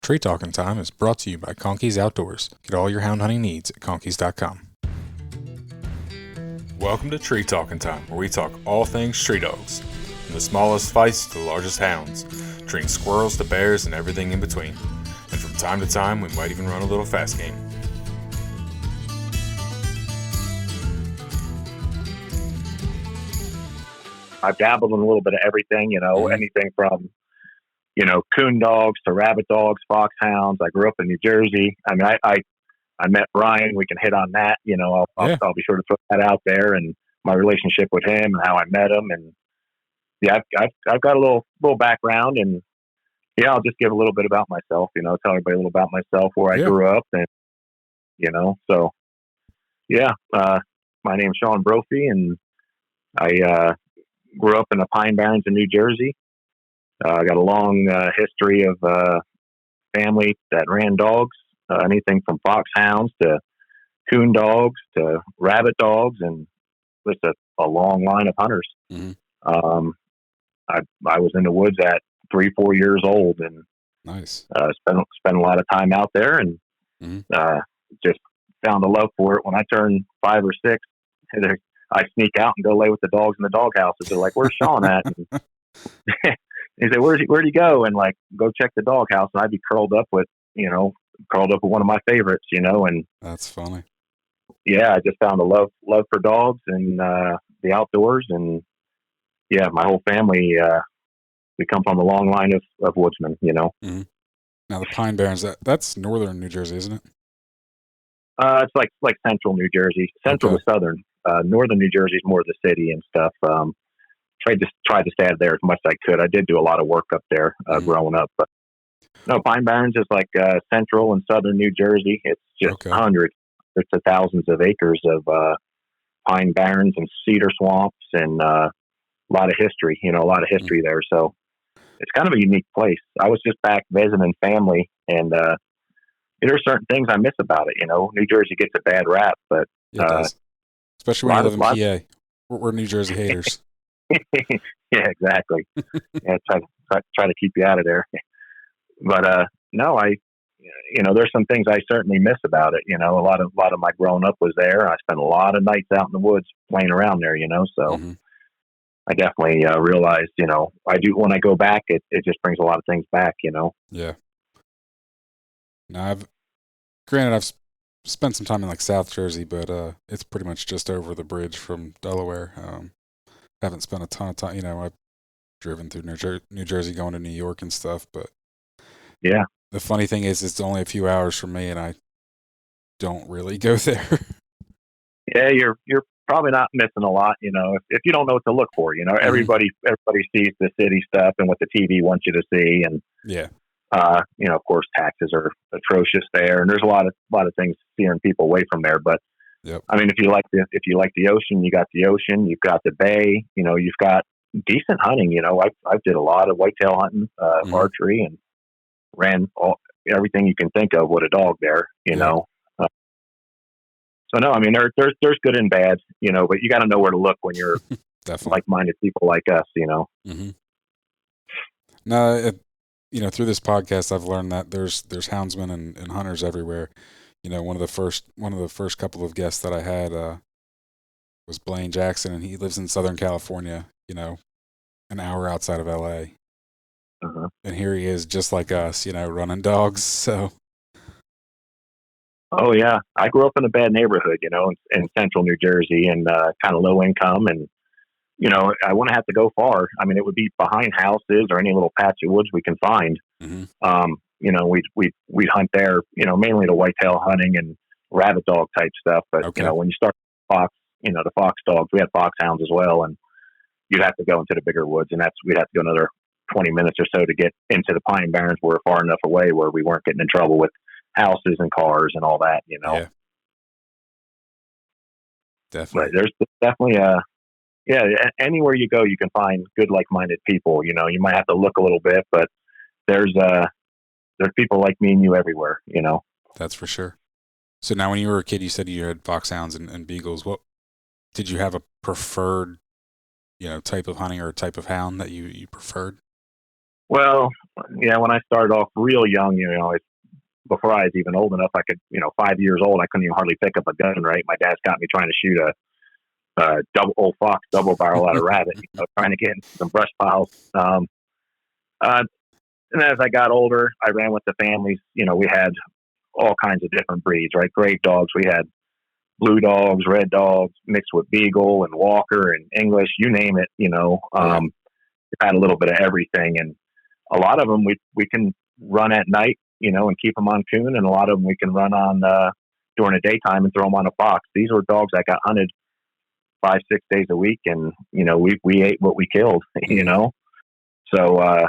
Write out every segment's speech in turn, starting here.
Tree Talking Time is brought to you by Conkey's Outdoors. Get all your hound hunting needs at conkeys.com. Welcome to Tree Talking Time, where we talk all things tree dogs, from the smallest feists to the largest hounds, treating squirrels to bears and everything in between. And from time to time, we might even run a little fast game. I've dabbled in a little bit of everything, anything from, coon dogs to rabbit dogs, foxhounds. I grew up in New Jersey. I mean, I met Brian. We can hit on that. I'll be sure to put that out there, and my relationship with him and how I met him. And yeah, I've got a little background, and yeah, I'll just give a little bit about myself. Tell everybody a little about myself, where I grew up, and so yeah. My name's Shaun Brophy, and I grew up in the Pine Barrens in New Jersey. I got a long history of family that ran dogs, anything from foxhounds to coon dogs to rabbit dogs, and just a long line of hunters. Mm-hmm. I was in the woods at 3-4 years old, and nice. Spent a lot of time out there, and just found a love for it. When I turned 5 or 6, I sneak out and go lay with the dogs in the doghouses. They're like, "Where's Shaun at?" And he said, "Where'd he go?" And like, go check the doghouse, and I'd be curled up with one of my favorites, and that's funny. Yeah, I just found a love for dogs and the outdoors, and yeah, my whole family we come from a long line of woodsmen. Mm-hmm. Now the Pine Barrens, that's northern New Jersey, isn't it? It's like central New Jersey, central to southern. Northern New Jersey is more of the city and stuff. Tried to stay out there as much as I could. I did do a lot of work up there growing up, but no, Pine Barrens is like central and southern New Jersey. It's just hundreds to thousands of acres of pine barrens and cedar swamps, and a lot of history. A lot of history there. So it's kind of a unique place. I was just back visiting family, and there are certain things I miss about it. New Jersey gets a bad rap, but it does. Especially when you live in PA. We're New Jersey haters. Yeah, exactly. Yeah, try to keep you out of there. But no, there's some things I certainly miss about it. A lot of my growing up was there. I spent a lot of nights out in the woods playing around there. So I definitely realized, I do when I go back, it just brings a lot of things back. Yeah. Now I've spent some time in like South Jersey, but it's pretty much just over the bridge from Delaware. Haven't spent a ton of time. I've driven through New Jersey going to New York and stuff, but yeah. The funny thing is, it's only a few hours from me, and I don't really go there. Yeah, you're probably not missing a lot. If you don't know what to look for, everybody sees the city stuff and what the TV wants you to see, and yeah. Of course, taxes are atrocious there, and there's a lot of things steering people away from there. But I mean, if you like the ocean, you got the ocean, you've got the bay, you've got decent hunting. I did a lot of whitetail hunting, archery, and ran everything you can think of with a dog there. So no, I mean there's good and bad, but you got to know where to look when you're like-minded people like us. Mm-hmm. No. Through this podcast, I've learned that there's houndsmen and hunters everywhere. One of the first couple of guests that I had was Blaine Jackson, and he lives in Southern California. An hour outside of LA, and here he is, just like us. Running dogs. So. Oh yeah, I grew up in a bad neighborhood, in central New Jersey, and kind of low income, and I wouldn't have to go far. I mean, it would be behind houses or any little patch of woods we can find. We'd hunt there, mainly the whitetail hunting and rabbit dog type stuff. But, when you start the fox dogs, we had foxhounds as well. And you'd have to go into the bigger woods, and we'd have to go another 20 minutes or so to get into the Pine Barrens. We're far enough away where we weren't getting in trouble with houses and cars and all that, Yeah. Definitely. But there's definitely anywhere you go, you can find good, like-minded people. You might have to look a little bit, but there's people like me and you everywhere. That's for sure. So now, when you were a kid, you said you had foxhounds and beagles. What did you have a preferred, type of hunting or type of hound that you preferred? Well, Yeah, when I started off real young, before I was even old enough, I could, 5 years old, I couldn't even hardly pick up a gun. Right, my dad's got me trying to shoot a double old fox double barrel at a rabbit, trying to get into some brush piles. Uh, and as I got older, I ran with the families. We had all kinds of different breeds, right? Great dogs. We had blue dogs, red dogs, mixed with Beagle and Walker and English, you name it. Yeah. Had a little bit of everything, and a lot of them we can run at night, and keep them on coon, and a lot of them we can run on during the daytime and throw them on a fox. These were dogs that got hunted 5-6 days a week, and we ate what we killed, So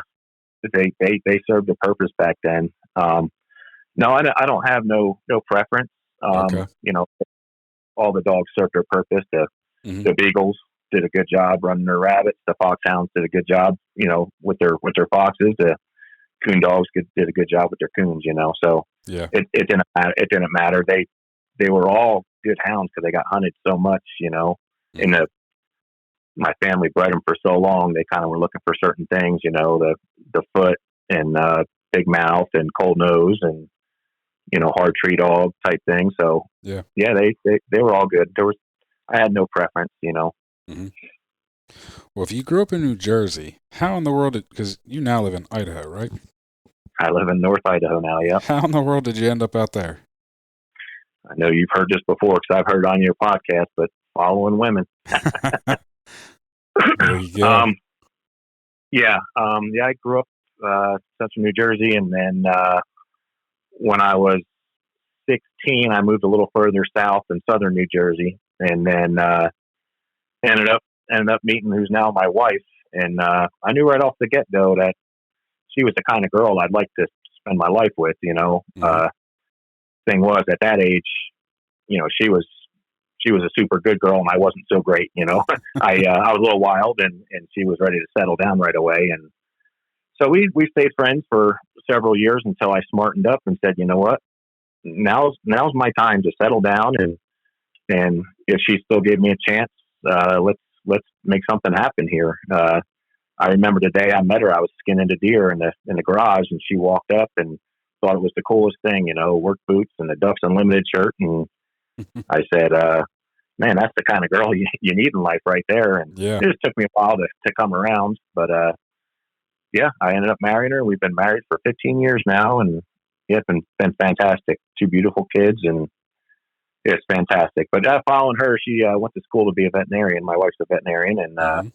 they served a purpose back then. No, I don't have no preference. Okay. All the dogs served their purpose. The Beagles did a good job running their rabbits. The foxhounds did a good job, with their foxes. The coon dogs did a good job with their coons, So Yeah. it didn't matter. It didn't matter. They were all good hounds because they got hunted so much, In my family bred them for so long. They kind of were looking for certain things, the foot and big mouth and cold nose and hard tree dog type thing. So Yeah. they were all good. I had no preference, hmm Well, if you grew up in New Jersey, how in the world because you now live in Idaho, right? I live in North Idaho now. Yeah. How in the world did you end up out there? I know you've heard this before because I've heard it on your podcast, but following women. There you go. I grew up central New Jersey, and then when I was 16, I moved a little further south in southern New Jersey, and then ended up meeting who's now my wife. And I knew right off the get go that she was the kind of girl I'd like to spend my life with. Thing was at that age, she was a super good girl, and I wasn't so great. I was a little wild, and she was ready to settle down right away. And so we stayed friends for several years until I smartened up and said, you know what, now's my time to settle down, and if she still gave me a chance, let's make something happen here. I remember the day I met her, I was skinning a deer in the garage, and she walked up and thought it was the coolest thing, work boots and the Ducks Unlimited shirt. And I said, man, that's the kind of girl you need in life right there. And Yeah. it just took me a while to come around, but I ended up marrying her. We've been married for 15 years now, and yeah, it's been fantastic. 2 beautiful kids, and it's fantastic. But following her, she went to school to be a veterinarian. My wife's a veterinarian, and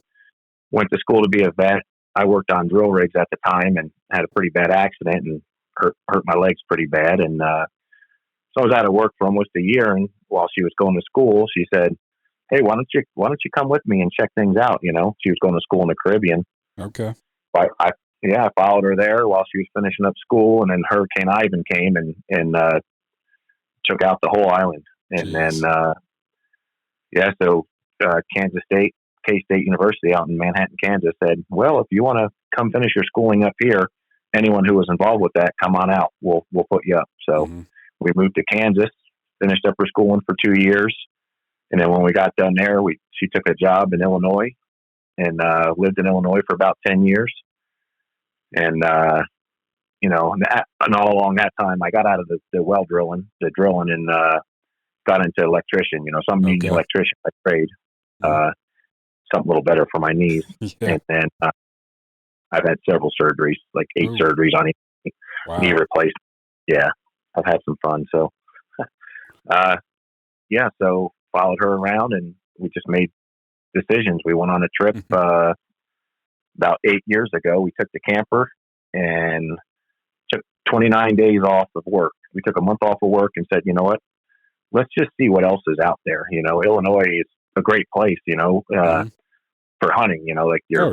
went to school to be a vet. I worked on drill rigs at the time and had a pretty bad accident and hurt my legs pretty bad. And so I was out of work for almost a year. And while she was going to school, she said, "Hey, why don't you come with me and check things out?" She was going to school in the Caribbean. Okay. I followed her there while she was finishing up school, and then Hurricane Ivan came and took out the whole island. And Jeez. then so Kansas State, K-State University out in Manhattan, Kansas said, "Well, if you want to come finish your schooling up here, anyone who was involved with that, come on out. We'll put you up." So we moved to Kansas, finished up her schooling for 2 years, and then when we got done there, she took a job in Illinois and lived in Illinois for about 10 years. And and all along that time, I got out of the well drilling, and got into electrician. So I'm an electrician by trade. Something a little better for my knees. Yeah. And then I've had several surgeries, like 8 surgeries on each knee replacement. Yeah, I've had some fun. So, so followed her around, and we just made decisions. We went on a trip about 8 years ago. We took the camper and took 29 days off of work. We took a month off of work and said, you know what, let's just see what else is out there. Illinois is a great place, for hunting. Like your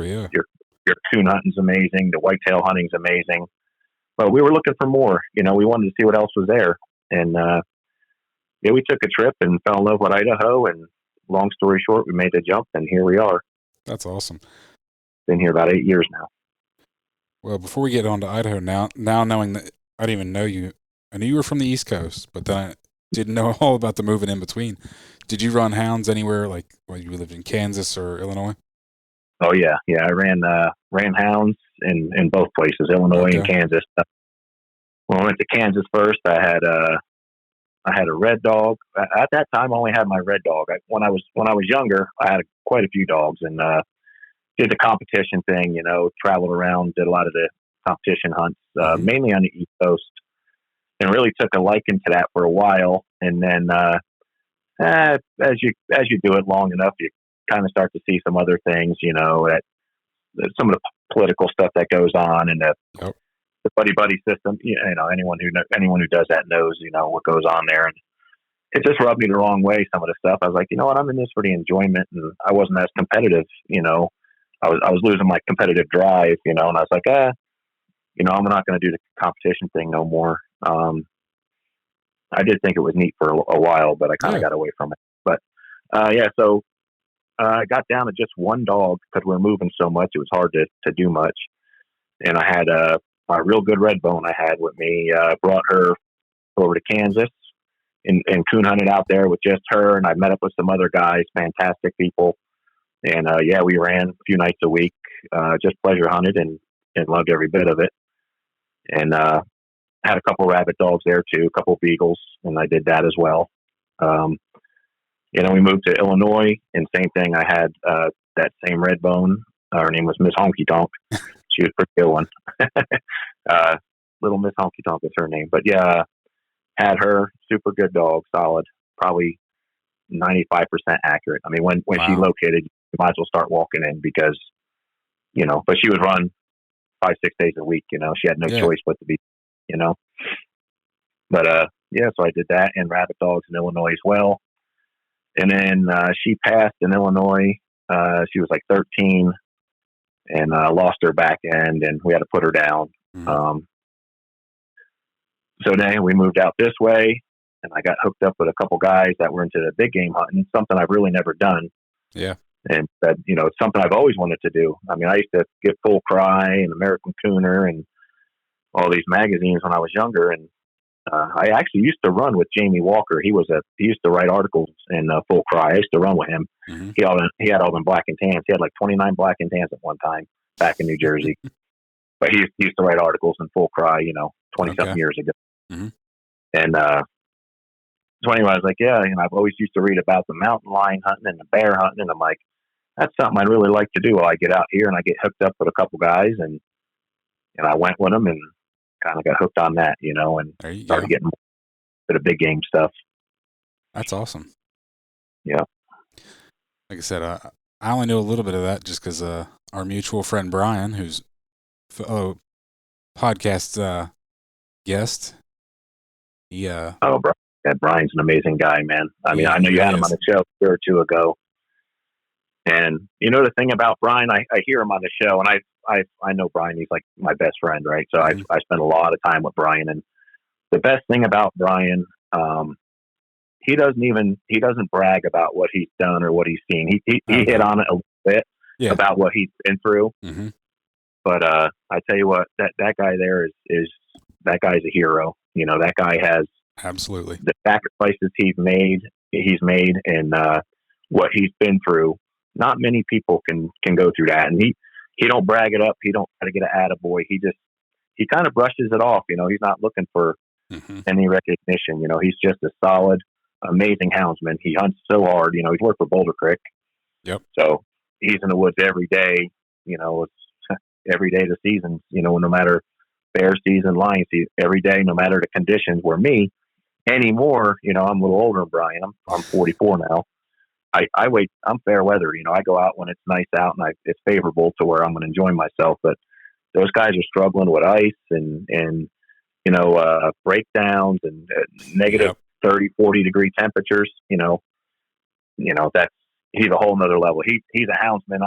coon hunting's amazing. The whitetail hunting's amazing. But we were looking for more. We wanted to see what else was there. And we took a trip and fell in love with Idaho. And long story short, we made the jump, and here we are. That's awesome. Been here about 8 years now. Well, before we get on to Idaho, now knowing that I didn't even know you, I knew you were from the East Coast, but then I didn't know all about the moving in between. Did you run hounds anywhere, like when you lived in Kansas or Illinois? Oh yeah. I ran hounds in both places, Illinois and Okay. Kansas. When I went to Kansas first, I had a red dog. At that time, I only had my red dog. When I was younger, I had quite a few dogs and did the competition thing. Traveled around, did a lot of the competition hunts, Mm-hmm. mainly on the East Coast, and really took a liking to that for a while. And then as you do it long enough, you kind of start to see some other things. Some of the political stuff that goes on and Yep. the buddy system. Anyone who does that knows what goes on there, and it just rubbed me the wrong way. Some of the stuff, I was like, you know what, I'm in this for the enjoyment, and I wasn't as competitive. I was losing my competitive drive. And I was like, I'm not going to do the competition thing no more. I did think it was neat for a while, but I kind of Yeah. got away from it. But yeah, so I got down to just one dog because we were moving so much. It was hard to do much. And I had my real good Redbone I had with me. Brought her over to Kansas and coon hunted out there with just her. And I met up with some other guys, fantastic people. And yeah, we ran a few nights a week, just pleasure hunted and loved every bit of it. And had a couple rabbit dogs there too, a couple Beagles, and I did that as well. We moved to Illinois, and same thing. I had that same Redbone. Her name was Miss Honky Tonk. She was a pretty good one. Little Miss Honky Tonk is her name. But yeah, had her, super good dog, solid, probably 95% accurate. I mean, when she Wow. located, you might as well start walking in because, but she would run 5-6 days a week. She had no Yeah. choice but to be, you know. But yeah, so I did that and rabbit dogs in Illinois as well. And then she passed in Illinois. She was like 13 and lost her back end, and we had to put her down. Mm-hmm. So then we moved out this way, and I got hooked up with a couple guys that were into the big game hunting, something I've really never done. Yeah. And said, it's something I've always wanted to do. I mean, I used to get Full Cry and American Cooner and all these magazines when I was younger, and I actually used to run with Jamie Walker. He used to write articles in Full Cry. I used to run with him. Mm-hmm. He had all them black and tans. He had like 29 black and tans at one time back in New Jersey. But he used to write articles in Full Cry, 20-something years ago. Mm-hmm. And so anyway, I was like, yeah, I've always used to read about the mountain lion hunting and the bear hunting, and I'm like, that's something I'd really like to do. Well, I get out here and I get hooked up with a couple guys, and I went with them and kind of got hooked on that, and There you started go. getting to the big game stuff. That's awesome. Yeah. Like I said, I only knew a little bit of that just because our mutual friend Brian, who's fellow podcast guest, he Oh, bro. Yeah, Brian's an amazing guy, man. I mean, I he know you really had him on is. the show a year or two ago. And the thing about Brian, I hear him on the show, and I know Brian. He's like my best friend, right? So Mm-hmm. I spent a lot of time with Brian, and the best thing about Brian, he doesn't brag about what he's done or what he's seen. He hit on it a little bit about what he's been through. Mm-hmm. But I tell you what, that guy there is that guy's a hero. That guy has Absolutely the sacrifices he's made, and what he's been through. Not many people can go through that, and he don't brag it up. He don't try to get an attaboy. He kind of brushes it off. He's not looking for any recognition. He's just a solid, amazing houndsman. He hunts so hard. He's worked for Boulder Creek. Yep. So he's in the woods every day. It's every day of the season. No matter bear season, lion season, every day, no matter the conditions. Where me anymore, I'm a little older than Brian. I'm 44 now. I wait. I'm fair weather. I go out when it's nice out and it's favorable to where I'm going to enjoy myself. But those guys are struggling with ice and breakdowns and negative 30, 40 degree temperatures. That's he's a whole nother level. He's a houndsman.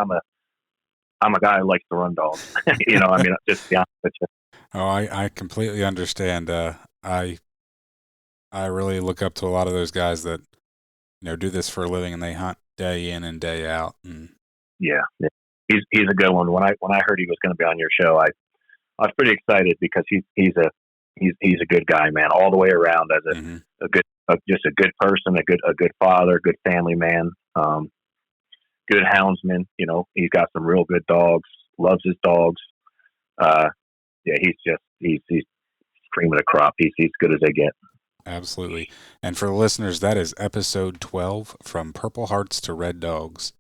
I'm a guy who likes to run dogs. I mean, just to be honest with you. Oh, I completely understand. I really look up to a lot of those guys that do this for a living and they hunt day in and day out. And yeah, he's a good one. When I heard he was going to be on your show, I was pretty excited because he's a good guy, man, all the way around as a good just a good person, a good father, good family man, good houndsman. He's got some real good dogs, loves his dogs. Yeah, he's cream of the crop. He's good as they get. Absolutely. And for the listeners, that is episode 12, From Purple Hearts to Red Dogs.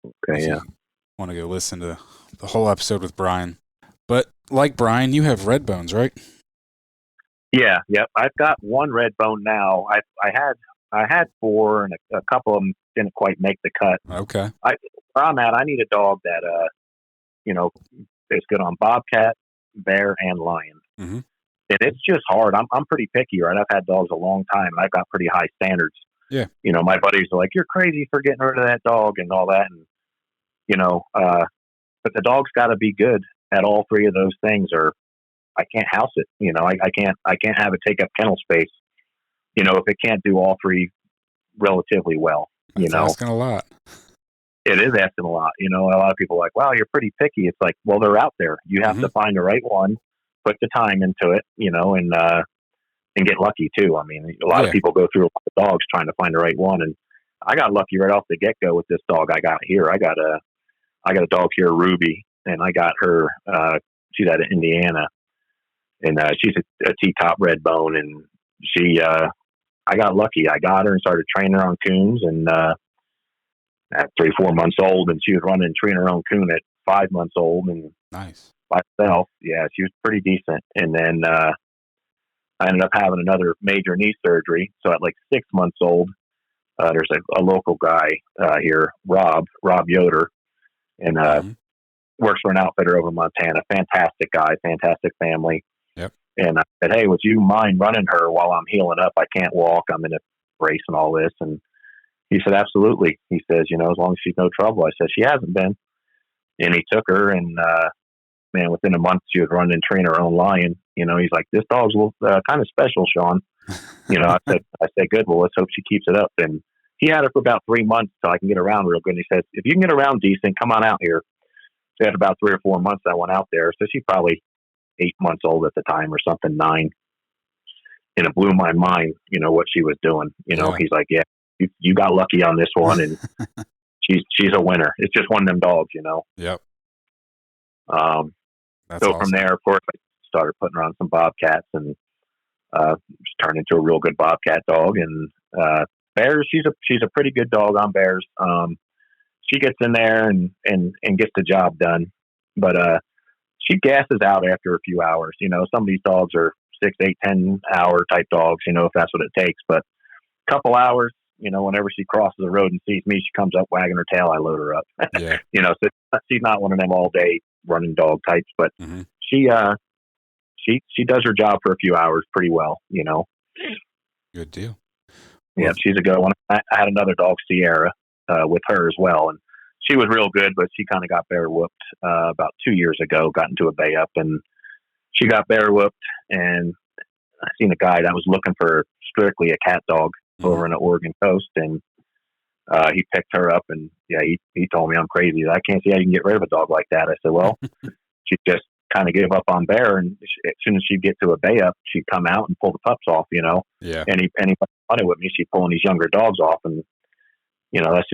Okay, If yeah. you want to go listen to the whole episode with Brian. But like Brian, you have Redbones, right? Yeah, yep. I've got one Redbone now. I had four, and a couple of them didn't quite make the cut. Okay. Where I'm at, I need a dog that is good on bobcat, bear, and lion. Mm-hmm. And it's just hard. I'm pretty picky, right? I've had dogs a long time, and I've got pretty high standards. Yeah. My buddies are like, "You're crazy for getting rid of that dog," and all that. And but the dog's got to be good at all three of those things, or I can't house it. I can't have it take up kennel space. If it can't do all three relatively well. That's asking a lot. It is asking a lot. A lot of people are like, "Wow, you're pretty picky." It's like, well, they're out there. You have to find the right one, put the time into it, and get lucky too. I mean, a lot of people go through a lot of dogs trying to find the right one, and I got lucky right off the get go with this dog I got here. I got a dog here, Ruby, and I got her. She's out of Indiana, and she's a T-top Redbone, and I got lucky. I got her and started training her on coons, and at 3-4 months old, and she was running and treating her own coon at 5 months old, and nice by herself. Yeah, she was pretty decent. And then I ended up having another major knee surgery. So at like 6 months old, there's a local guy here, Rob Yoder, and works for an outfitter over in Montana. Fantastic guy, fantastic family. Yep. And I said, "Hey, would you mind running her while I'm healing up? I can't walk. I'm in a brace and all this." And he said, "Absolutely." He says, "As long as she's no trouble." I said, "She hasn't been." And he took her, and man, within a month, she was running and training her own lion. He's like, "This dog's kind of special, Shaun." I said, "Good. Well, let's hope she keeps it up." And he had her for about 3 months till I can get around real good. And he said, "If you can get around decent, come on out here." She had about 3 or 4 months I went out there. So she's probably 8 months old at the time or something, 9. And it blew my mind, what she was doing. He's like, "Yeah, you got lucky on this one." And she's a winner. It's just one of them dogs, Yep. So awesome. From there, of course, I started putting her on some bobcats, and turned into a real good bobcat dog. And bears, she's a pretty good dog on bears. She gets in there and gets the job done, but she gasses out after a few hours. Some of these dogs are 6, 8, 10-hour type dogs. If that's what it takes. But a couple hours, whenever she crosses the road and sees me, she comes up wagging her tail. I load her up. Yeah. So she's not one of them all day running dog types, but she does her job for a few hours pretty well. Good deal. Yeah, she's a good one. I had another dog, Sierra, with her as well, and she was real good, but she kind of got bear whooped about 2 years ago. Got into a bay up, and she got bear whooped. And I seen a guy that was looking for strictly a cat dog over in the Oregon coast, and he picked her up. And yeah, he told me I'm crazy. I can't see how you can get rid of a dog like that. I said, well, she just kind of gave up on bear, and as soon as she'd get to a bay up, she'd come out and pull the pups off. Yeah. Anybody wanted with me, she'd pulling these younger dogs off, and that's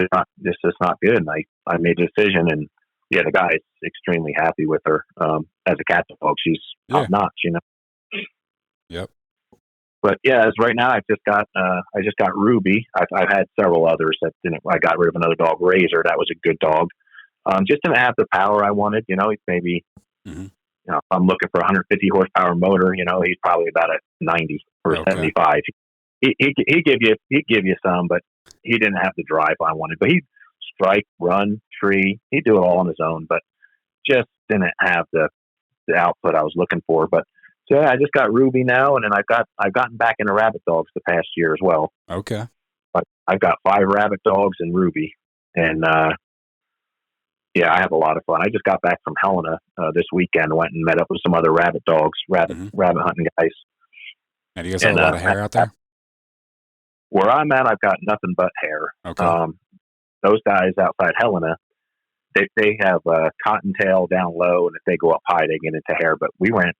just not good. And I made a decision, and yeah, the guy is extremely happy with her as a cat dog. She's top notch. Yep. But yeah, as right now, I just got Ruby. I've had several others that didn't. I got rid of another dog, Razor. That was a good dog. Just didn't have the power I wanted. He's maybe, if I'm looking for a 150 horsepower motor, he's probably about a 90 or 75. He give you some, but he didn't have the drive I wanted. But he'd strike, run, tree. He'd do it all on his own, but just didn't have the output I was looking for. But so yeah, I just got Ruby now, and then I've gotten back into rabbit dogs the past year as well. Okay. But I've got 5 rabbit dogs and Ruby, and yeah, I have a lot of fun. I just got back from Helena this weekend. Went and met up with some other rabbit dogs, rabbit hunting guys. And you guys have a lot of hair out there? Where I'm at, I've got nothing but hair. Okay. Those guys outside Helena, they have cottontail down low, and if they go up high, they get into hair. But we ran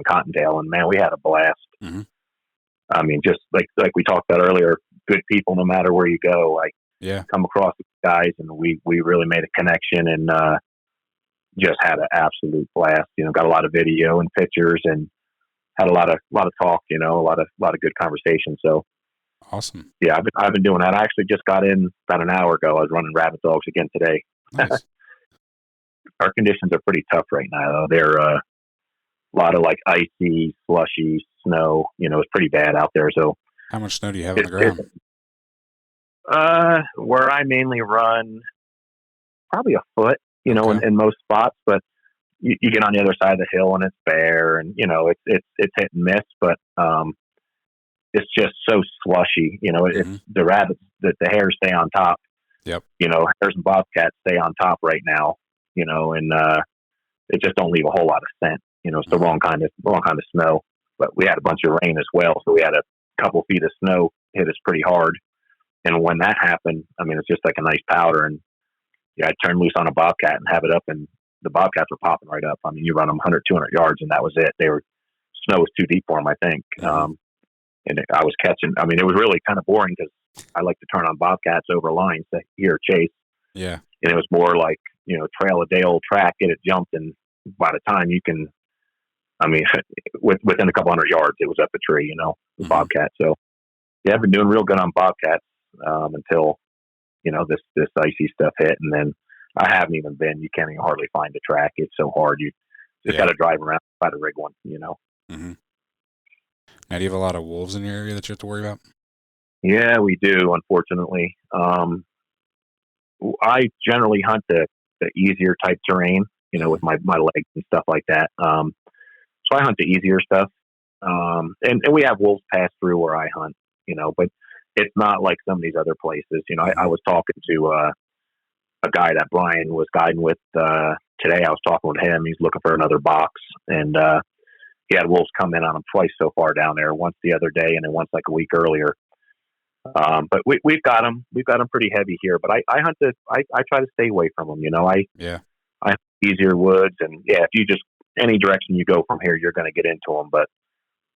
cottontail, and man, we had a blast. I mean, just like we talked about earlier, good people no matter where you go. Come across the guys, and we really made a connection. And just had an absolute blast. Got a lot of video and pictures, and had a lot of talk. A lot of good conversation. So Awesome. yeah, I've been doing that. I actually just got in about an hour ago. I was running rabbit dogs again today. Nice. Our conditions are pretty tough right now, though. They're a lot of like icy, slushy snow. It's pretty bad out there. So How much snow do you have on the ground? where I mainly run, probably a foot. Okay. In most spots, but you get on the other side of the hill and it's bare, and it's hit and miss, but it's just so slushy. It's Mm-hmm. the rabbits that the hares stay on top. Yep. Hares and bobcats stay on top right now. And it just don't leave a whole lot of scent. It's the Mm-hmm. wrong kind of snow. But we had a bunch of rain as well, so we had a couple feet of snow hit us pretty hard. And when that happened, I mean, it's just like a nice powder. And yeah, I'd turn loose on a bobcat and have it up, and the bobcats were popping right up. I mean, you run them 100, 200 yards, and that was it. Snow was too deep for them, I think. Mm-hmm. And I was catching. I mean, it was really kind of boring because I like to turn on bobcats over lines to hear chase. Yeah. And it was more like, trail a day old track, get it jumped, and by the time you can, I mean, within a couple hundred yards, it was up a tree, the Mm-hmm. bobcat. So yeah, I've been doing real good on bobcats until this icy stuff hit, and then I haven't even been. You can't even hardly find the track. It's so hard. You just got to drive around, try to rig one. Mm-hmm. Now, do you have a lot of wolves in your area that you have to worry about? Yeah, we do. Unfortunately, I generally hunt the easier type terrain. With my legs and stuff like that. So I hunt the easier stuff. And we have wolves pass through where I hunt. But it's not like some of these other places. I was talking to a guy that Brian was guiding with today. I was talking with him. He's looking for another box, and he had wolves come in on him twice so far down there. Once the other day, and then once like a week earlier. But we've got them. We've got them pretty heavy here. But I hunt this. I try to stay away from them. I hunt easier woods, and if you just any direction you go from here, you're going to get into them. But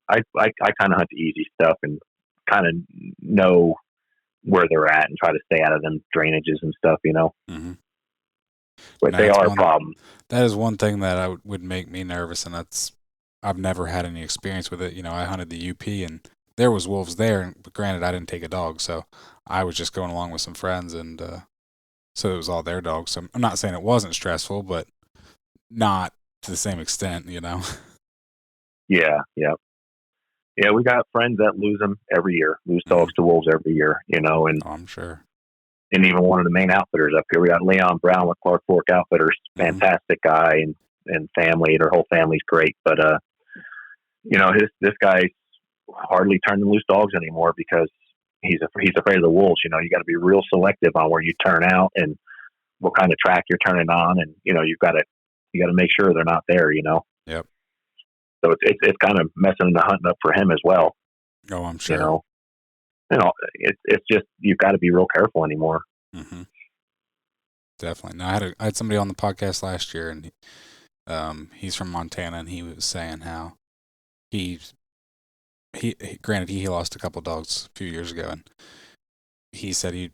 I kind of hunt the easy stuff and kind of know where they're at and try to stay out of them drainages and stuff. Mm-hmm. But they are a problem. That is one thing that would make me nervous, and I've never had any experience with it. I hunted the UP, and there was wolves there, and granted, I didn't take a dog, so I was just going along with some friends, and so it was all their dogs. So I'm not saying it wasn't stressful, but not to the same extent. Yeah. We got friends that lose them every year, lose dogs to wolves every year. And I'm sure. And even one of the main outfitters up here, we got Leon Brown with Clark Fork Outfitters, fantastic guy, and family. Their whole family's great, but this guy's hardly turning loose dogs anymore because he's afraid of the wolves. You got to be real selective on where you turn out and what kind of track you're turning on, and you got to make sure they're not there. Yep. So it's kind of messing the hunting up for him as well. Oh, I'm sure. It's just you've got to be real careful anymore. Mm-hmm. Definitely. Now, I had somebody on the podcast last year, and he's from Montana, and he was saying how he granted he lost a couple dogs a few years ago, and he said he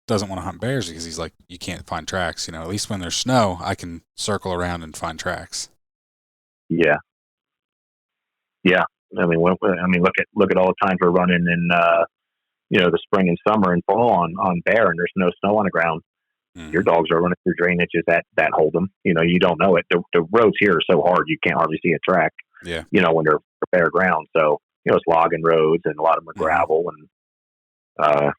doesn't want to hunt bears because he's like, you can't find tracks. At least when there's snow, I can circle around and find tracks. Yeah. I mean, look at all the times we're running in the spring and summer and fall on bear, and there's no snow on the ground. Mm-hmm. Your dogs are running through drainages that hold them. You don't know it. The roads here are so hard you can't hardly see a track. Yeah. When they're bare ground. So it's logging roads, and a lot of them are gravel, and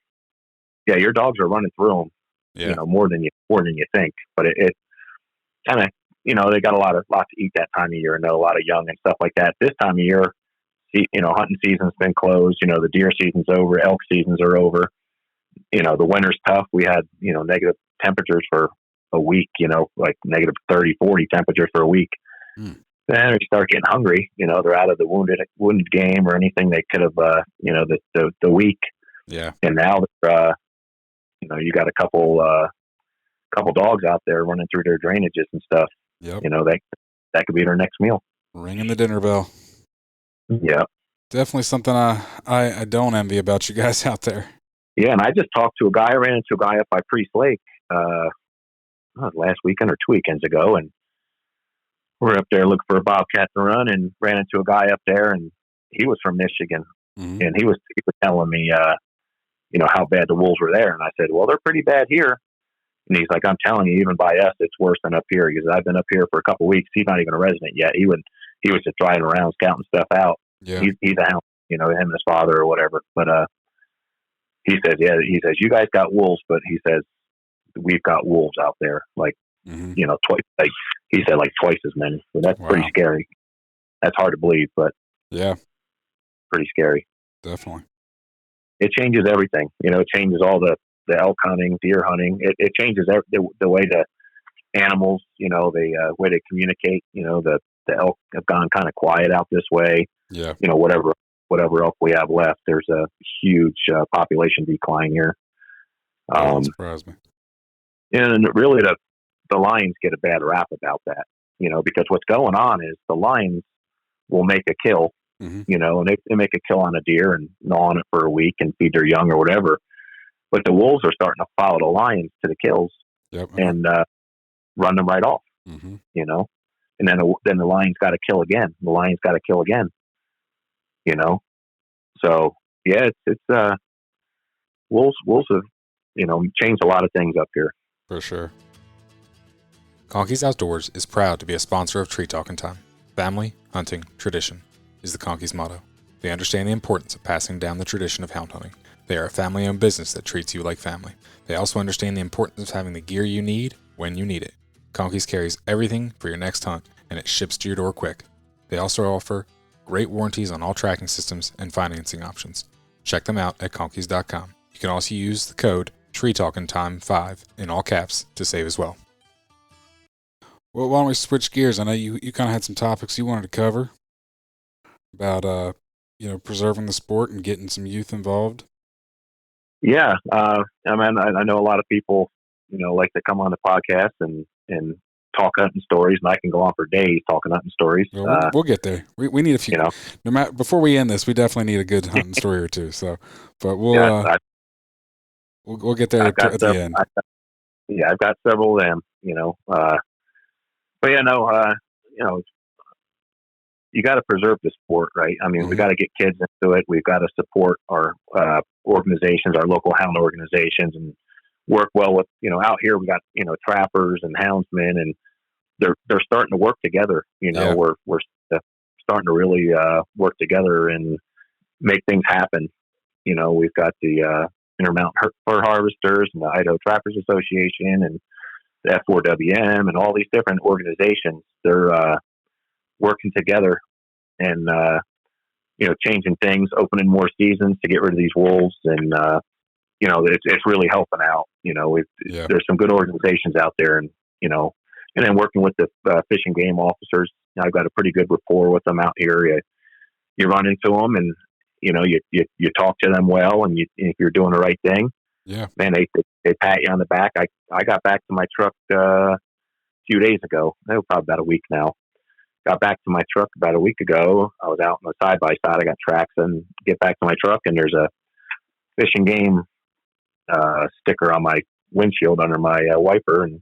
your dogs are running through them. Yeah. More than you think. But it kind of they got a lot to eat that time of year, and a lot of young and stuff like that. This time of year, hunting season's been closed. The deer season's over, elk seasons are over. The winter's tough. We had negative temperatures for a week. Like negative 30, 40 temperatures for a week. Then they start getting hungry. They're out of the wounded game or anything they could have. The week. Yeah. And now they're, you got a couple dogs out there running through their drainages and stuff. Yep. That could be their next meal. Ringing the dinner bell. Yeah. Definitely something I don't envy about you guys out there. Yeah, and I just talked to a guy. I ran into a guy up by Priest Lake last weekend or 2 weekends ago, and we're up there looking for a bobcat to run, and ran into a guy up there, and he was from Michigan, Mm-hmm. and he was telling me, how bad the wolves were there, and I said, well, they're pretty bad here. And he's like, I'm telling you, even by us, it's worse than up here. Because I've been up here for a couple of weeks. He's not even a resident yet. He was just driving around scouting stuff out. Yeah. He's a hound, him and his father or whatever. But he says, yeah, he says you guys got wolves, but he says we've got wolves out there, like Mm-hmm. twice. Like he said, like twice as many. So that's pretty Wow. scary. That's hard to believe, but Yeah, pretty scary. definitely. It changes everything. It changes all the elk hunting, deer hunting. It changes the way the animals, the way they communicate. The elk have gone kind of quiet out this way. Yeah. Whatever elk we have left, there's a huge population decline here. That wouldn't surprise me. And really, the lions get a bad rap about that. Because what's going on is the lions will make a kill. Mm-hmm. And they make a kill on a deer and gnaw on it for a week and feed their young or whatever. But the wolves are starting to follow the lions to the kills. Yep. And run them right off. Mm-hmm. And then the lion's got to kill again. The lion's got to kill again. So yeah, it's wolves have changed a lot of things up here. For sure. Conkeys Outdoors is proud to be a sponsor of Tree Talking Time. Family, hunting, tradition is the Conkeys motto. They understand the importance of passing down the tradition of hound hunting. They are a family-owned business that treats you like family. They also understand the importance of having the gear you need when you need it. Conkeys carries everything for your next hunt, and it ships to your door quick. They also offer great warranties on all tracking systems and financing options. Check them out at conkeys.com. You can also use the code TreeTalkingTime5 in all caps to save as well. Well, why don't we switch gears? I know you kind of had some topics you wanted to cover about preserving the sport and getting some youth involved. Yeah, I know a lot of people like to come on the podcast and talk hunting stories, and I can go on for days talking hunting stories. Well, we'll get there. We need a few. No matter, before we end this, we definitely need a good hunting story or two. So, but we'll get there at the end. I've got several of them. But you got to preserve the sport, right? I mean, we got to get kids into it. We've got to support our organizations, our local hound organizations, and work well with, out here we got, trappers and houndsmen, and they're starting to work together. We're starting to really work together and make things happen. We've got the Intermountain Fur Harvesters and the Idaho Trappers Association and the F4WM and all these different organizations. They're working together and changing things, opening more seasons to get rid of these wolves, and it's really helping out. There's some good organizations out there, and then working with the fish and game officers. I've got a pretty good rapport with them out here. You run into them, and you talk to them well, and if you're doing the right thing, man, they pat you on the back. I got back to my truck a few days ago. Probably about a week now. Got back to my truck about a week ago. I was out on the side by side. I got tracks and get back to my truck, and there's a fish and game sticker on my windshield under my wiper, and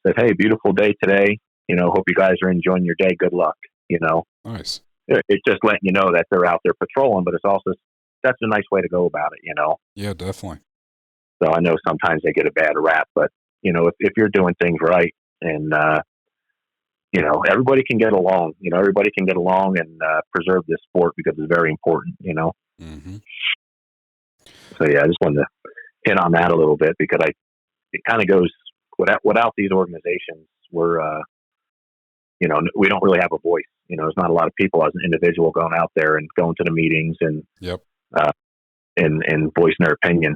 said, "Hey, beautiful day today. Hope you guys are enjoying your day. Good luck." Nice. It's just letting you know that they're out there patrolling, but it's also that's a nice way to go about it. Yeah, definitely. So I know sometimes they get a bad rap, but if you're doing things right and everybody can get along. Everybody can get along and preserve this sport because it's very important. Mm-hmm. So yeah, I just wanted to hit on that a little bit because it kind of goes without these organizations, we're we don't really have a voice. There's not a lot of people as an individual going out there and going to the meetings and and voicing their opinion.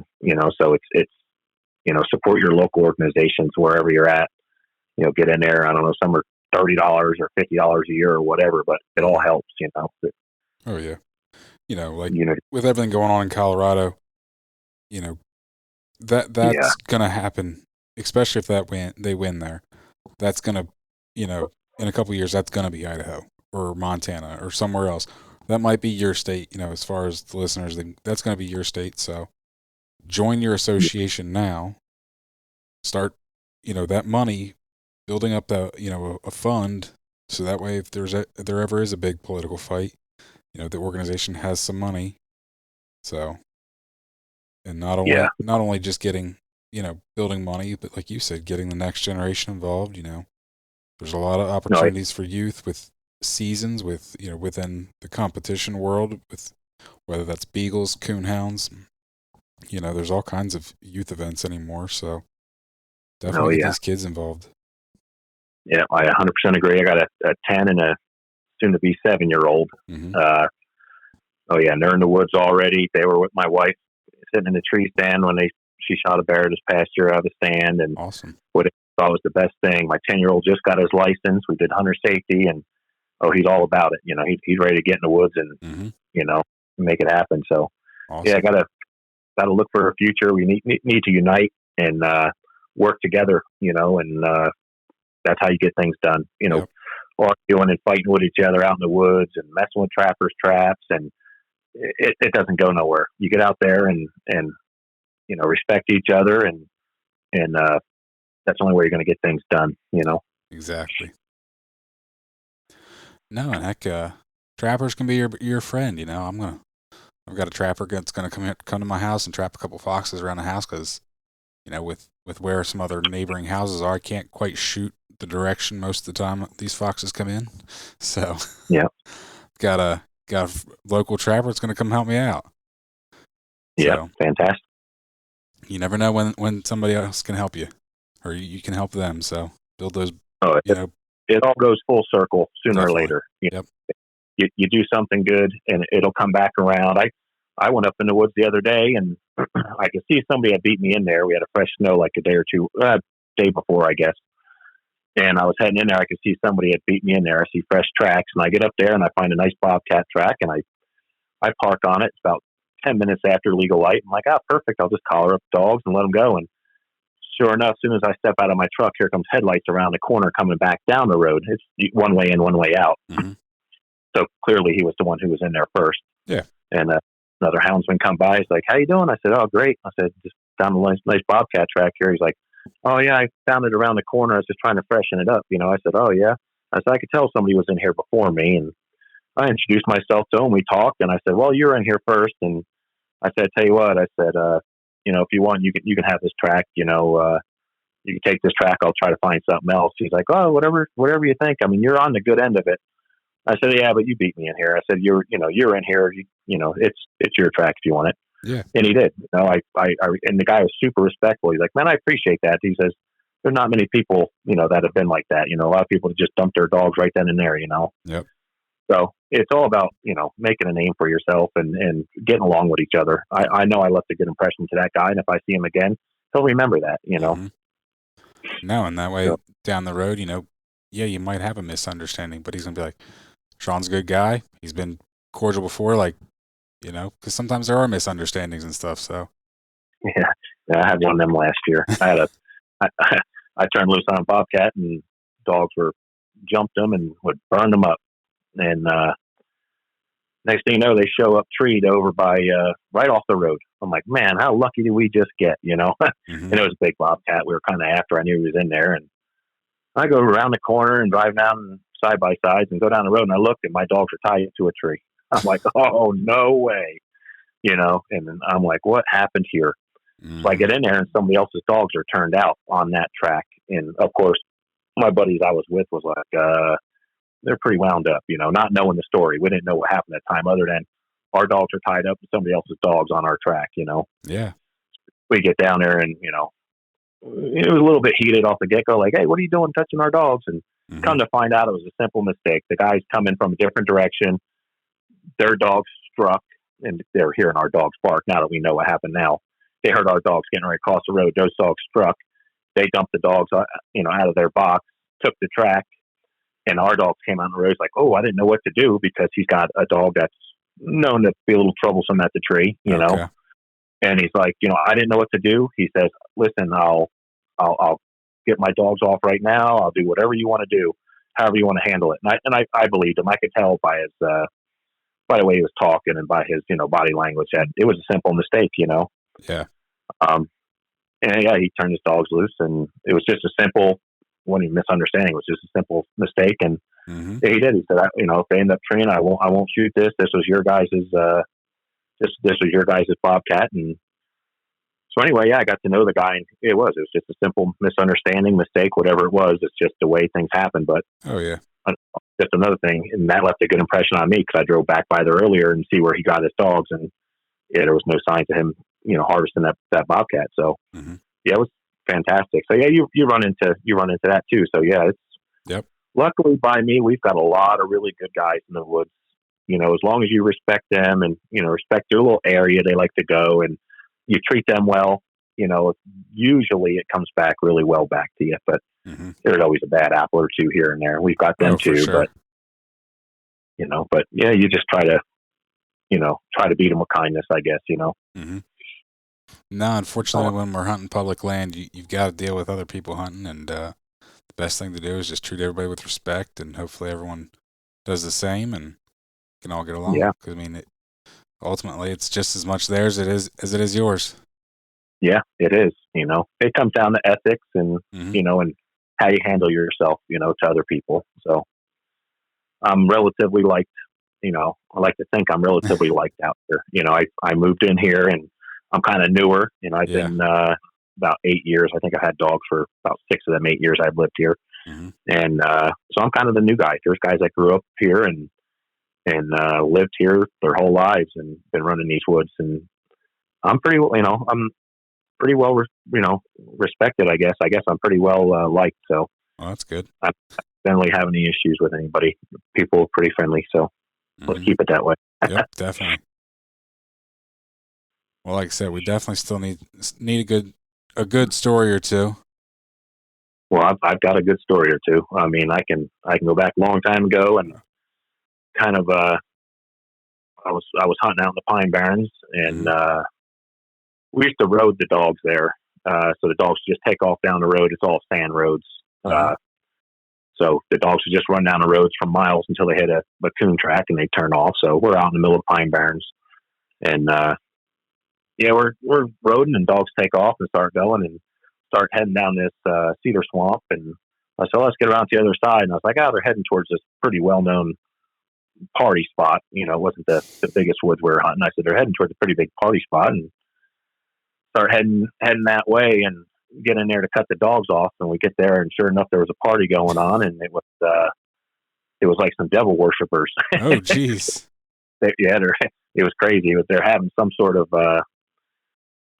So it's support your local organizations wherever you're at. Get in there. I don't know, some are $30 or $50 a year or whatever, but it all helps. Oh yeah. With everything going on in Colorado, that's gonna happen, especially if they win there. That's gonna, in a couple of years, that's gonna be Idaho or Montana or somewhere else. That might be your state. As far as the listeners, that's gonna be your state. So join your association now. Start, that money, building up a fund So that way, if there ever is a big political fight, the organization has some money. So, and Yeah. not only just getting, building money, but like you said, getting the next generation involved. There's a lot of No. opportunities for youth with seasons, with within the competition world, with whether that's Beagles, Coonhounds. There's all kinds of youth events anymore. So No. definitely get Yeah. these kids involved. Yeah. I 100% agree. I got a 10 and a soon to be 7-year old. Mm-hmm. Oh yeah, and they're in the woods already. They were with my wife sitting in the tree stand when she shot a bear this past year out of the stand, and Awesome. what I thought was the best thing. My 10-year-old just got his license. We did hunter safety, and he's all about it. He's ready to get in the woods and Mm-hmm. make it happen. So yeah, Awesome. gotta look for a future. We need to unite and work together. And that's how you get things done. Yep. Arguing and fighting with each other out in the woods and messing with trappers' traps, and it doesn't go nowhere. You get out there and respect each other, and that's the only way you're going to get things done. Exactly. No, and heck, trappers can be your friend. I've got a trapper that's gonna come to my house and trap a couple foxes around the house because with where some other neighboring houses are, I can't quite shoot the direction most of the time these foxes come in. So Yeah, got a local trapper that's gonna come help me out. yeah, So fantastic. you never know when somebody else can help you, or you can help them. So build those, Oh, it all goes full circle sooner or definitely. later. Yep. You do something good, and it'll come back around. I went up in the woods the other day, and I could see somebody had beat me in there. We had a fresh snow like a day or two, day before, I guess. And I was heading in there. I could see somebody had beat me in there. I see fresh tracks, and I get up there and I find a nice bobcat track, and I park on it. It's about 10 minutes after legal light. I'm like, oh, perfect. I'll just collar up dogs and let them go. And sure enough, as soon as I step out of my truck, here comes headlights around the corner coming back down the road. It's one way in, one way out. Mm-hmm. So clearly he was the one who was in there first. Yeah. And another houndsman come by. He's like, how you doing? I said, oh, great. I said, just found a nice bobcat track here. He's like, oh, yeah, I found it around the corner. I was just trying to freshen it up. I said, oh, yeah. I said, I could tell somebody was in here before me. And I introduced myself to him. We talked, and I said, well, you're in here first. And I said, tell you what, I said, if you want, you can have this track. You can take this track. I'll try to find something else. He's like, oh, whatever you think. I mean, you're on the good end of it. I said, yeah, but you beat me in here. I said, you're in here. It's your track if you want it. Yeah. And he did. And the guy was super respectful. He's like, man, I appreciate that. He says, there's not many people, that have been like that. A lot of people just dump their dogs right then and there. Yep. So it's all about, making a name for yourself and getting along with each other. I know I left a good impression to that guy, and if I see him again, he'll remember that, Mm-hmm. No, and that way So, down the road, yeah, you might have a misunderstanding, but he's gonna be like, Shaun's a good guy. He's been cordial before, like, because sometimes there are misunderstandings and stuff. So yeah, I had one of them last year. I turned loose on a bobcat, and dogs jumped them and would burn them up. And next thing you know, they show up treed over by right off the road. I'm like, man, how lucky did we just get? mm-hmm. And it was a big bobcat. We were kind of after. I knew he was in there, and I go around the corner and drive down side by sides and go down the road, and I look, and my dogs are tied to a tree. I'm like, oh, no way. And I'm like, what happened here? Mm-hmm. So I get in there, and somebody else's dogs are turned out on that track. And of course, my buddies I was with was like, they're pretty wound up, not knowing the story. We didn't know what happened at the time other than our dogs are tied up with somebody else's dogs on our track, Yeah. We get down there, and, it was a little bit heated off the get-go, like, hey, what are you doing touching our dogs? And Mm-hmm. come to find out it was a simple mistake. The guys coming from a different direction. Their dogs struck, and they're hearing our dogs bark now that we know what happened now. They heard our dogs getting right across the road. Those dogs struck. They dumped the dogs, out of their box, took the track, and our dogs came on the road. It's like, oh, I didn't know what to do because he's got a dog that's known to be a little troublesome at the tree, Okay. And he's like, I didn't know what to do. He says, listen, I'll get my dogs off right now. I'll do whatever you want to do, however you want to handle it. And I believed him. I could tell by his, by the way he was talking and by his, body language that it was a simple mistake, Yeah. And yeah, he turned his dogs loose, and it was just a simple, wasn't even misunderstanding. It was just a simple mistake. And Mm-hmm. yeah, he did. He said, if they end up training, I won't shoot this. This was your guys's, this was your guys's Bobcat. And so anyway, yeah, I got to know the guy, and it was just a simple misunderstanding, mistake, whatever it was. It's just the way things happen. But Oh yeah. just another thing, and that left a good impression on me because I drove back by there earlier and see where he got his dogs, and yeah, there was no signs of him, harvesting that Bobcat. So Mm-hmm. yeah, it was fantastic. So yeah, you run into that too. So yeah, it's Yep. luckily by me, we've got a lot of really good guys in the woods. As long as you respect them and respect their little area they like to go, and you treat them well, usually it comes back really well back to you. But Mm-hmm. there's always a bad apple or two here and there. We've got them Oh, for too, sure. but yeah, you just try to beat them with kindness, I guess. Mm-hmm. No, unfortunately, when we're hunting public land, you've got to deal with other people hunting, and the best thing to do is just treat everybody with respect, and hopefully everyone does the same and can all get along. Yeah, Because ultimately, it's just as much theirs as it is yours. yeah, it is. It comes down to ethics and Mm-hmm. and how you handle yourself, to other people. So I'm relatively liked. I like to think I'm relatively liked out here. I moved in here and I'm kind of newer. I've Yeah. been about 8 years. I think I had dogs for about 6 of them 8 years I've lived here. Mm-hmm. And so I'm kind of the new guy. There's guys that grew up here and lived here their whole lives and been running these woods. And I'm I'm pretty well, respected, I guess. I guess I'm pretty well liked. So Well, that's good. I don't really have any issues with anybody. People are pretty friendly. So let's Mm-hmm. keep it that way. Yep, definitely. Well, like I said, we definitely still need a good story or two. Well, I've got a good story or two. I mean, I can go back a long time ago and kind of I was hunting out in the Pine Barrens, and Mm-hmm. we used to road the dogs there. So the dogs just take off down the road. It's all sand roads. Mm-hmm. So the dogs would just run down the roads for miles until they hit a coon track and they turn off. So we're out in the middle of Pine Barrens, and yeah, we're roading, and dogs take off and start going and start heading down this cedar swamp. And I said, let's get around to the other side. And I was like, they're heading towards this pretty well known party spot. It wasn't the biggest woods we were hunting. I said, they're heading towards a pretty big party spot, and start heading that way and get in there to cut the dogs off. And we get there, and sure enough, there was a party going on, and it was like some devil worshippers. Oh, geez. It was crazy. They're having some sort of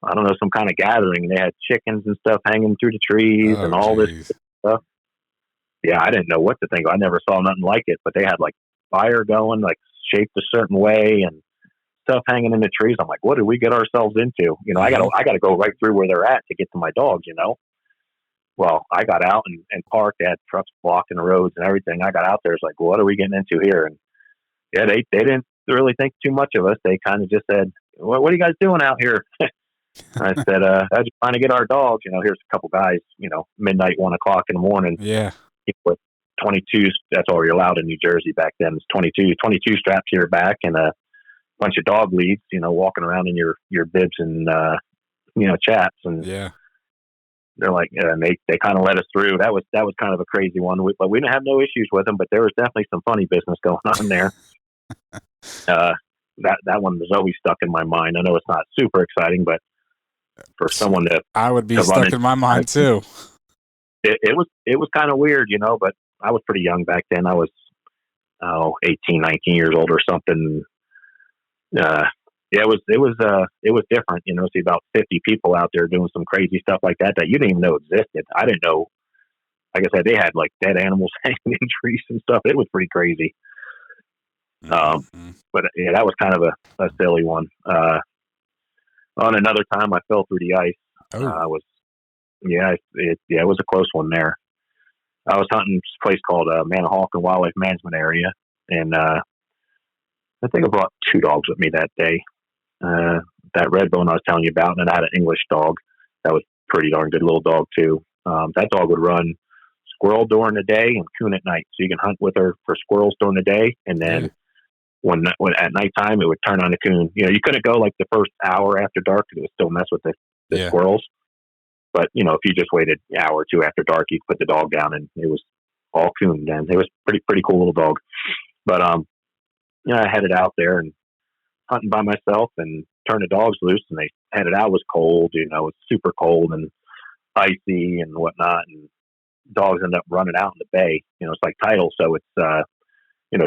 I don't know, some kind of gathering. They had chickens and stuff hanging through the trees and Oh, all this geez. stuff. Yeah, I didn't know what to think. I never saw nothing like it, but they had like fire going, like shaped a certain way, and stuff hanging in the trees. I'm like, what did we get ourselves into? I Mm-hmm. gotta go right through where they're at to get to my dogs. Well, I got out and parked. They had trucks blocking the roads and everything. I got out there. It's like, well, what are we getting into here? And yeah, they didn't really think too much of us. They kind of just said, what are you guys doing out here? I said, I was just trying to get our dogs. Here's a couple guys, midnight, 1 o'clock in the morning Yeah. with 22s. That's all you're allowed in New Jersey back then. It's 22 strapped to your back and a bunch of dog leads, walking around in your bibs and, chaps. And Yeah. they're like, and they kind of let us through. That was kind of a crazy one, but we didn't have no issues with them, but there was definitely some funny business going on there. That one was always stuck in my mind. I know it's not super exciting, but for someone I would be to run stuck in my mind too. it was kind of weird, but I was pretty young back then. I was 18, 19 years old or something. Yeah, it was different, see about 50 people out there doing some crazy stuff like that you didn't even know existed. I didn't know. Like I said, they had like dead animals hanging in trees and stuff. It was pretty crazy. Mm-hmm. But yeah, that was kind of a silly one. On another time, I fell through the ice. Oh. It was a close one there. I was hunting this place called Manahawk and Wildlife Management Area, and I think I brought 2 dogs with me that day. That Redbone I was telling you about, and then I had an English dog that was pretty darn good little dog too. That dog would run squirrel during the day and coon at night, so you can hunt with her for squirrels during the day, and then when at nighttime it would turn on the coon. You couldn't go like the first hour after dark because it would still mess with the squirrels. But if you just waited an hour or two after dark, you'd put the dog down, and it was all coon. Then it was pretty cool little dog. But I headed out there and hunting by myself and turned the dogs loose, and they headed out. It was cold, it's super cold and icy and whatnot, and dogs end up running out in the bay. It's like tidal, so it's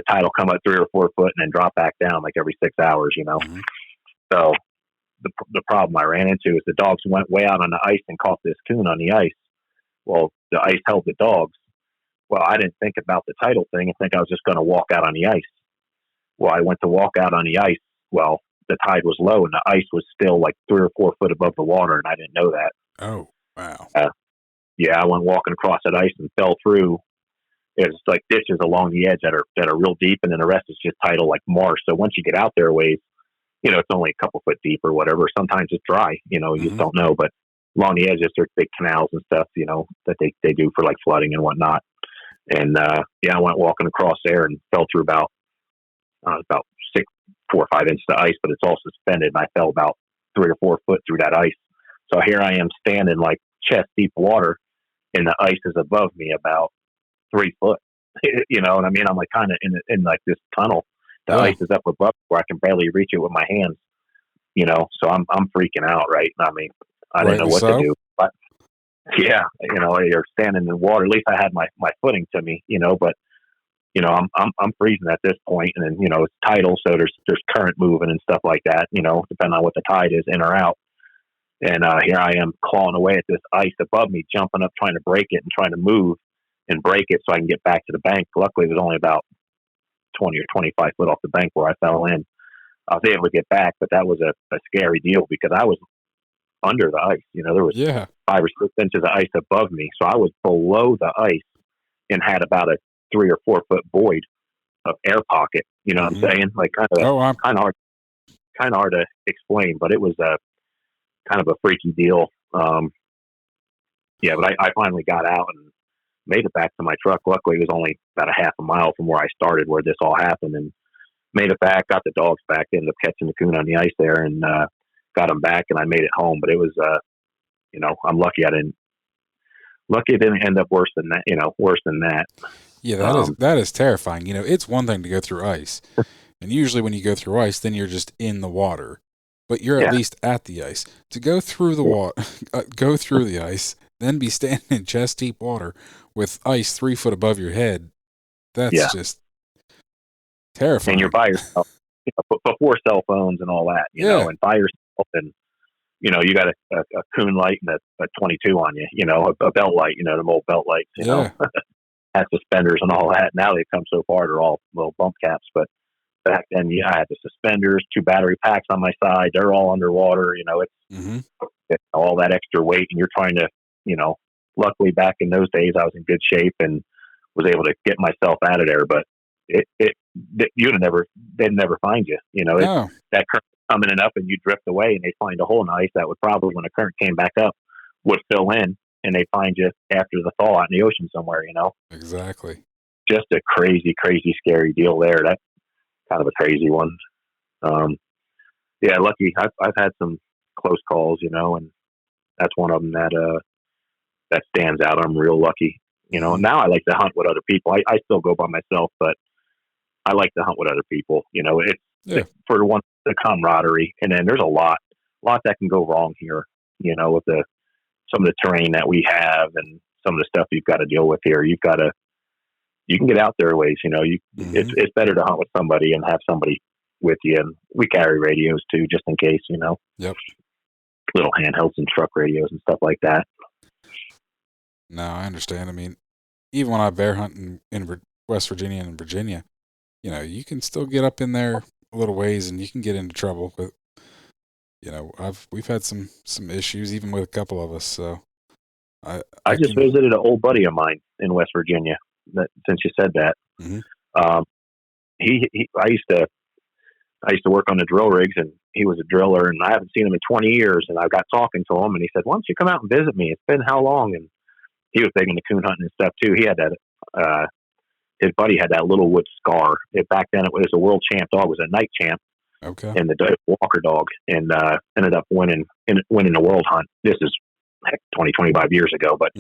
tidal come up 3 or 4 foot and then drop back down like every 6 hours. Mm-hmm. So the problem I ran into is the dogs went way out on the ice and caught this coon on the ice. Well, the ice held the dogs. Well, I didn't think about the tidal thing and think I was just going to walk out on the ice. Well, I went to walk out on the ice. Well, the tide was low and the ice was still like 3 or 4 foot above the water, and I didn't know that. Oh, wow. Yeah, I went walking across that ice and fell through. It's like ditches along the edge that are real deep, and then the rest is just tidal like marsh. So once you get out there a ways, it's only a couple foot deep or whatever. Sometimes it's dry, you just don't know. But along the edges, there's big canals and stuff, that they do for like flooding and whatnot. And I went walking across there and fell through about 4 or 5 inches of ice, but it's all suspended. And I fell about 3 or 4 foot through that ice. So here I am standing like chest deep water, and the ice is above me about 3 foot. You know what I mean? I'm like kind of in like this tunnel. The ice is up above where I can barely reach it with my hands. So I'm freaking out, right? I mean, I didn't know what to do. But yeah, you're standing in water. At least I had my footing to me, but I'm freezing at this point, and then it's tidal, so there's current moving and stuff like that. Depending on what the tide is, in or out. And here I am clawing away at this ice above me, jumping up, trying to break it and trying to move and break it so I can get back to the bank. Luckily, it was only about 20 or 25 foot off the bank where I fell in. I was able to get back, but that was a scary deal because I was under the ice. There was 5 or 6 inches of ice above me, so I was below the ice and had about a 3 or 4 foot void of air pocket. You know what I'm saying? Like kind of hard to explain, but it was a kind of a freaky deal. But I finally got out and made it back to my truck. Luckily, it was only about a half a mile from where I started, where this all happened, and made it back, got the dogs back, ended up catching the coon on the ice there, and got them back, and I made it home. But it was, I'm lucky it didn't end up worse than that. Yeah, that is terrifying. It's one thing to go through ice, and usually when you go through ice, then you're just in the water, but you're at least at the ice. To go through the water, go through the ice, then be standing in chest deep water with ice 3 foot above your head. That's just terrifying. And you're by yourself, before cell phones and all that, and by yourself, and you got a coon light and a 22 on you, a belt light, the old belt lights, has suspenders and all that. Now they've come so far, they're all little bump caps, but back then, I had the suspenders, 2 battery packs on my side. They're all underwater. It's all that extra weight, and you're trying to, luckily back in those days, I was in good shape and was able to get myself out of there. But they'd never find you. That current coming up, and you drift away, and they find a hole in the ice that would probably, when the current came back up, would fill in, and they find you after the thaw out in the ocean somewhere. Exactly. Just a crazy, crazy, scary deal there. That's kind of a crazy one. Lucky. I've had some close calls, and that's one of them that stands out. I'm real lucky. Now I like to hunt with other people. I still go by myself, but I like to hunt with other people. It's for the camaraderie, and then there's a lot that can go wrong here. With some of the terrain that we have and some of the stuff you've got to deal with here. You can get out there a ways. It's better to hunt with somebody and have somebody with you. And we carry radios too, just in case. Yep. Little handhelds and truck radios and stuff like that. No, I understand. I mean, even when I bear hunt in West Virginia and Virginia, you can still get up in there a little ways and you can get into trouble. But we've had some issues even with a couple of us. So I just visited an old buddy of mine in West Virginia. Since you said that, I used to work on the drill rigs, and he was a driller, and I haven't seen him in 20 years. And I got talking to him, and he said, "Why don't you come out and visit me? It's been how long?" And he was big into coon hunting and stuff too. He had that. His buddy had that little wood scar. Back then, it was a world champ dog. It was a night champ. Okay. And the Walker dog, and ended up winning the world hunt. This is heck, 20, 25 years ago. But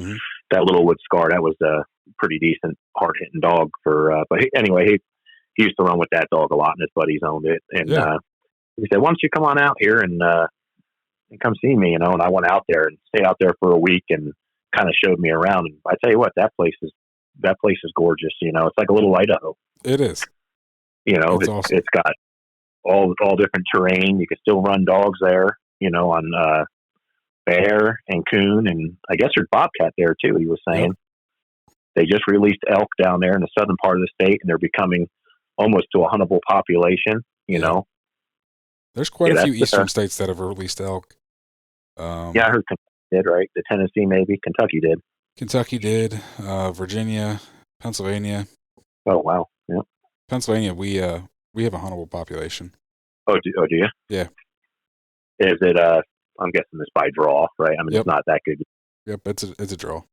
that little wood scar, that was a pretty decent, hard hitting dog for. But anyway, he used to run with that dog a lot, and his buddies owned it. And he said, "Why don't you come on out here and come see me?" You know, and I went out there and stayed out there for a week and kind of showed me around. And I tell you what, that place is gorgeous. You know, it's like a little Idaho. It is. You know, it's awesome. It's got all different terrain. You can still run dogs there. You know, on bear and coon, and I guess there's bobcat there too. He was saying they just released elk down there in the southern part of the state, and they're becoming almost to a huntable population. You know, there's quite a few eastern states that have released elk. I heard Kentucky did, right? The Tennessee, maybe Kentucky did. Kentucky did. Virginia, Pennsylvania. Oh wow! Yeah, Pennsylvania. We have a huntable population. Oh, do you? Yeah. Is it? I'm guessing it's by draw, right? I mean, it's not that good. Yep, it's a draw.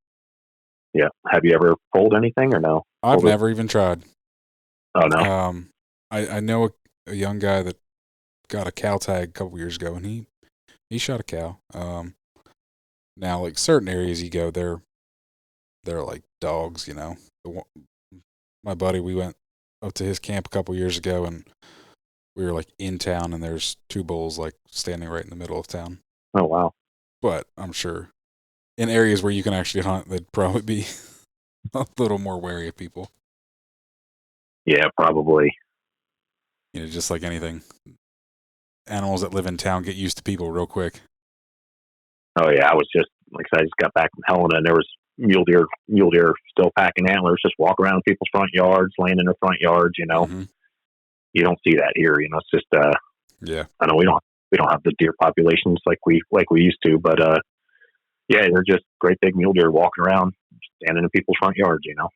Yeah. Have you ever pulled anything or no? I've never even tried. Oh no. I know a young guy that got a cow tag a couple years ago, and he shot a cow. Now like certain areas you go, they're like dogs, you know. My buddy, we went up to his camp a couple years ago, and we were like in town, and there's two bulls like standing right in the middle of town. Oh wow! But I'm sure in areas where you can actually hunt, they'd probably be a little more wary of people. Yeah, probably. You know, just like anything, animals that live in town get used to people real quick. Oh yeah, I just got back from Helena, and there was mule deer still packing antlers, just walk around people's front yards, laying in their front yards. You know, you don't see that here. You know, it's just I know we don't have the deer populations like we used to, but they're just great big mule deer walking around, standing in people's front yards. You know,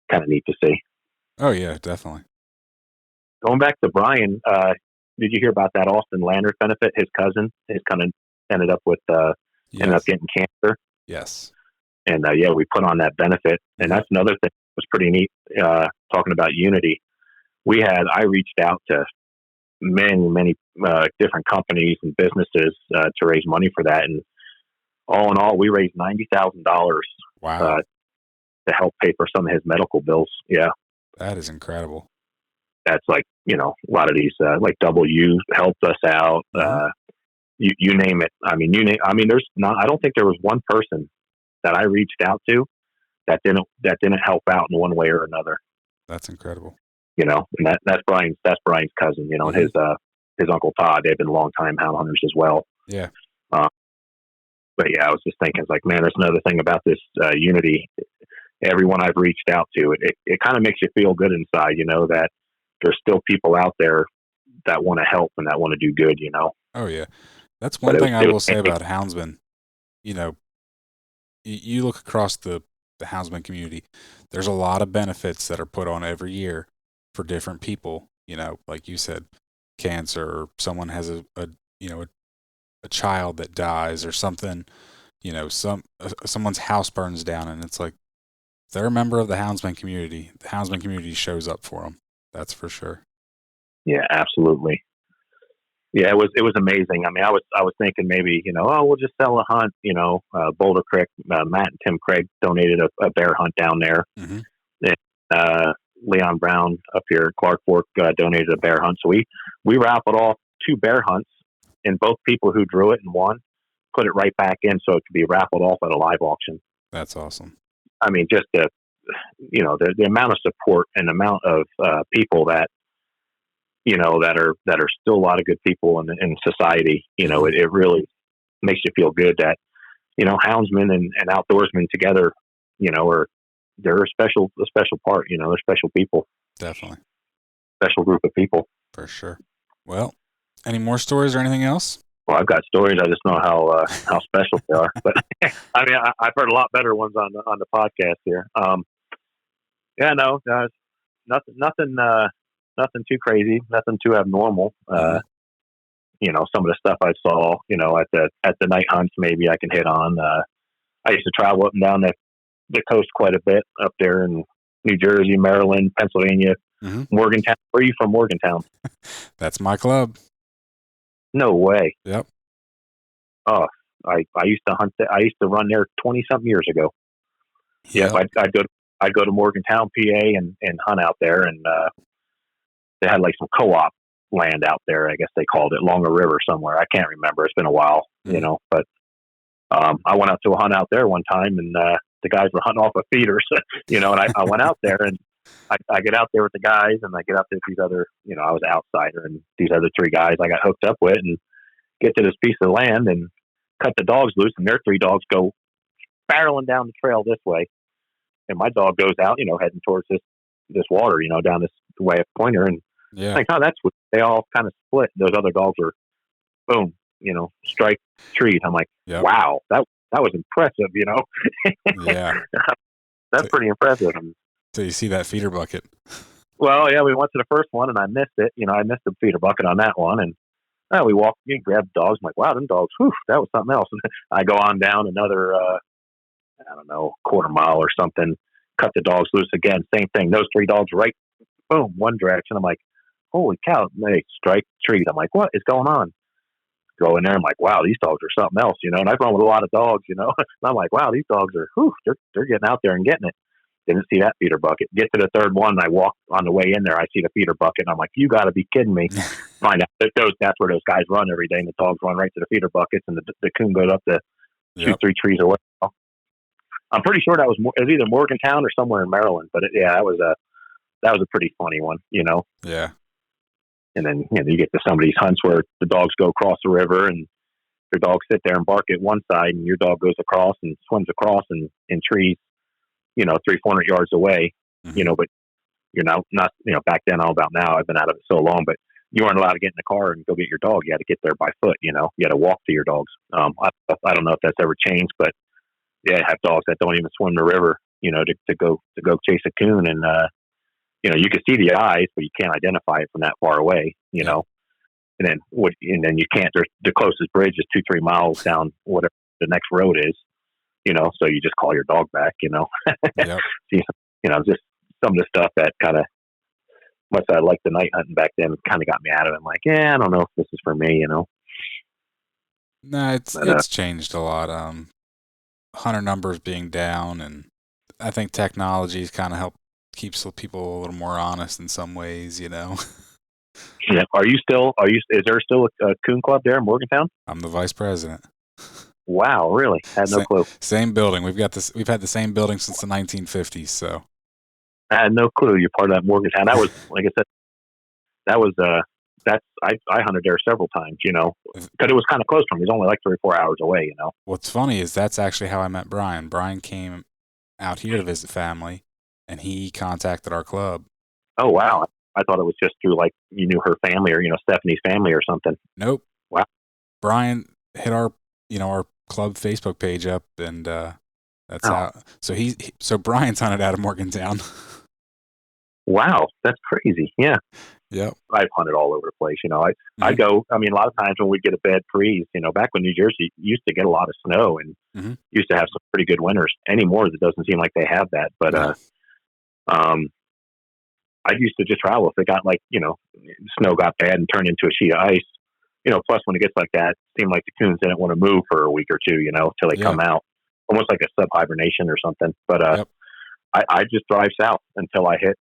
kind of neat to see. Oh yeah, definitely. Going back to Brian, did you hear about that Austin Landers benefit? His cousin, kind of ended up getting cancer. Yes. And we put on that benefit, and that's another thing that was pretty neat. Talking about unity, I reached out to many different companies and businesses to raise money for that, and all in all, we raised $90,000. Wow. To help pay for some of his medical bills. Yeah. That is incredible. That's like, you know, a lot of these, like W helped us out. You name it. I mean, I don't think there was one person that I reached out to that didn't help out in one way or another. That's incredible. You know, and that's Brian's cousin, you know, and his uncle Todd, they've been longtime hound hunters as well. Yeah. But yeah, I was just thinking, it's like, man, there's another thing about this unity. Everyone I've reached out to, it kind of makes you feel good inside, you know, that there's still people out there that want to help and that want to do good, you know. Oh yeah, that's one thing I will say about houndsmen. You know, you look across the houndsman community, there's a lot of benefits that are put on every year for different people. You know, like you said, cancer, or someone has a child that dies or something. You know, someone's house burns down, and it's like, they're a member of the houndsman community. The houndsman community shows up for them. That's for sure. Yeah, absolutely. Yeah, it was amazing. I mean, I was thinking maybe, you know, we'll just sell a hunt. You know, Boulder Creek, Matt and Tim Craig donated a bear hunt down there. And, Leon Brown up here at Clark Fork donated a bear hunt. So we raffled off 2 bear hunts, and both people who drew it and won put it right back in so it could be raffled off at a live auction. That's awesome. I mean, just the amount of support and the amount of people that, you know, that are still a lot of good people in society. You know, it really makes you feel good that, you know, houndsmen and outdoorsmen together, you know, they're a special part. You know, they're special people. Definitely. Special group of people. For sure. Well, any more stories or anything else? Well, I've got stories. I just know how special they are. But I mean, I've heard a lot better ones on the podcast here. Nothing too crazy, nothing too abnormal. You know, some of the stuff I saw, you know, at the night hunts, maybe I can hit on. I used to travel up and down the coast quite a bit, up there in New Jersey, Maryland, Pennsylvania, Morgantown. Where are you from, Morgantown? That's my club. No way. Yep. Oh, I used to hunt. I used to run there 20-something years ago. Yeah, Yep. I'd go to Morgantown, PA, and hunt out there, and they had like some co-op land out there. I guess they called it Longer River somewhere. I can't remember. It's been a while, But I went out to a hunt out there one time, and the guys were hunting off of feeders, and I went out there, and I get out there with the guys, and I get out there with these other, I was an outsider, and these other three guys I got hooked up with, and get to this piece of land and cut the dogs loose, and their three dogs go barreling down the trail this way, and my dog goes out, heading towards this water, down this way of Pointer, and like, oh, that's what they all kind of split. Those other dogs were, boom, strike treat. I'm like, wow, that was impressive, Yeah. That's pretty impressive. So you see that feeder bucket. Well, yeah, we went to the first one and I missed it. I missed the feeder bucket on that one, and we walked, grabbed dogs. I'm like, wow, them dogs, whew, that was something else. And I go on down another, I don't know, quarter mile or something, cut the dogs loose again. Same thing. Those three dogs right, boom, one direction. I'm like, holy cow, they strike treat. I'm like, what is going on? Go in there. I'm like, wow, these dogs are something else, and I've run with a lot of dogs, and I'm like, wow, these dogs are, whew, they're getting out there and getting it. Didn't see that feeder bucket. Get to the third one, and I walk on the way in there. I see the feeder bucket, and I'm like, you got to be kidding me. Find out that that's where those guys run every day, and the dogs run right to the feeder buckets, and the coon goes up to 2-3 trees away. I'm pretty sure it was either Morgantown or somewhere in Maryland, but that was a pretty funny one, Yeah. And then you get to some of these hunts where the dogs go across the river, and your dogs sit there and bark at one side, and your dog goes across and swims across in trees, 300-400 yards away, but you're not, back then, all about now, I've been out of it so long, but you weren't allowed to get in the car and go get your dog. You had to get there by foot, you had to walk to your dogs. I don't know if that's ever changed, but I have dogs that don't even swim the river, to go chase a coon. And, you can see the eyes, but you can't identify it from that far away, know, and then you can't, the closest bridge is 2-3 miles down whatever the next road is, so you just call your dog back, Yep. Just some of the stuff that kind of, much I liked the night hunting back then, kind of got me out of it. I'm like, I don't know if this is for me, No, it's changed a lot. Hunter numbers being down, and I think technology's kind of helped keep people a little more honest in some ways, Yeah. Is there still a coon club there in Morgantown? I'm the vice president. Wow, really? Had no clue. Same building. We've had the same building since the 1950s. So I had no clue you're part of that Morgantown. That was, like I said, I hunted there several times, because it was kind of close from me. It was only like 3 or 4 hours away, What's funny is that's actually how I met Brian. Brian came out here to visit family, and he contacted our club. Oh, wow. I thought it was just through, like, you knew her family or, Stephanie's family or something. Nope. Wow. Brian hit our club Facebook page up, and that's how. So Brian's hunted out of Morgantown. Wow, that's crazy. Yeah. Yep. I've hunted all over the place. I go, a lot of times when we get a bad freeze, back when New Jersey used to get a lot of snow and used to have some pretty good winters. Anymore, it doesn't seem like they have that. But I used to just travel if it got snow got bad and turned into a sheet of ice. Plus when it gets like that, it seemed like the coons didn't want to move for a week or two, till they come out, almost like a sub-hibernation or something. But I just drive south until I hit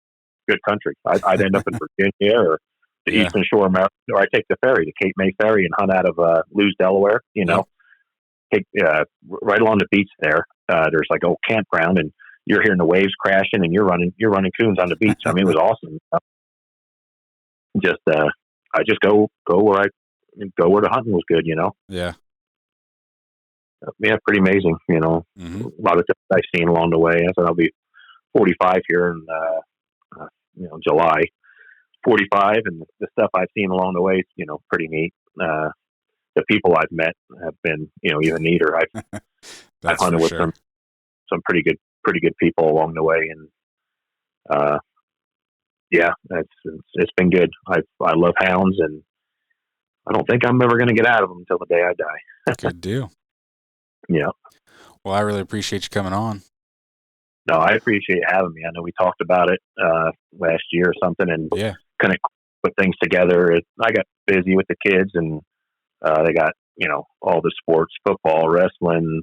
good country. I'd end up in Virginia or the Eastern Shore of Maryland, or I take the ferry, the Cape May ferry, and hunt out of Lewes, Delaware. Take right along the beach there. There's like old campground, and you're hearing the waves crashing, and you're running coons on the beach. It was awesome. I just go where the hunting was good. Yeah. Yeah, pretty amazing. A lot of stuff I've seen along the way. I said I'll be 45 here in July. 45, and the stuff I've seen along the way, pretty neat. The people I've met have been, even neater. I've hunted with some pretty good people along the way, and it's been good. I love hounds, and I don't think I'm ever going to get out of them until the day I die. Good deal. Yeah. Well, I really appreciate you coming on. No, I appreciate having me. I know we talked about it last year or something, and kind of put things together. I got busy with the kids, and they got all the sports, football, wrestling,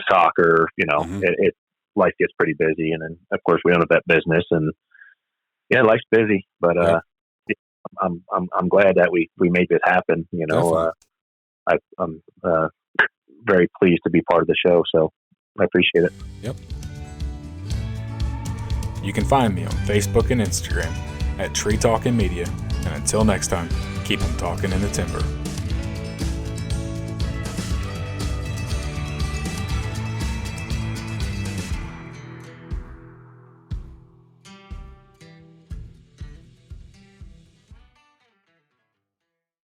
soccer, Mm-hmm. life gets pretty busy. And then of course we own a vet business, and yeah, life's busy, but, Yep. I'm glad that we made this happen. Definitely. I'm very pleased to be part of the show, so I appreciate it. Yep. You can find me on Facebook and Instagram at Tree Talking Media. And until next time, keep them talking in the timber.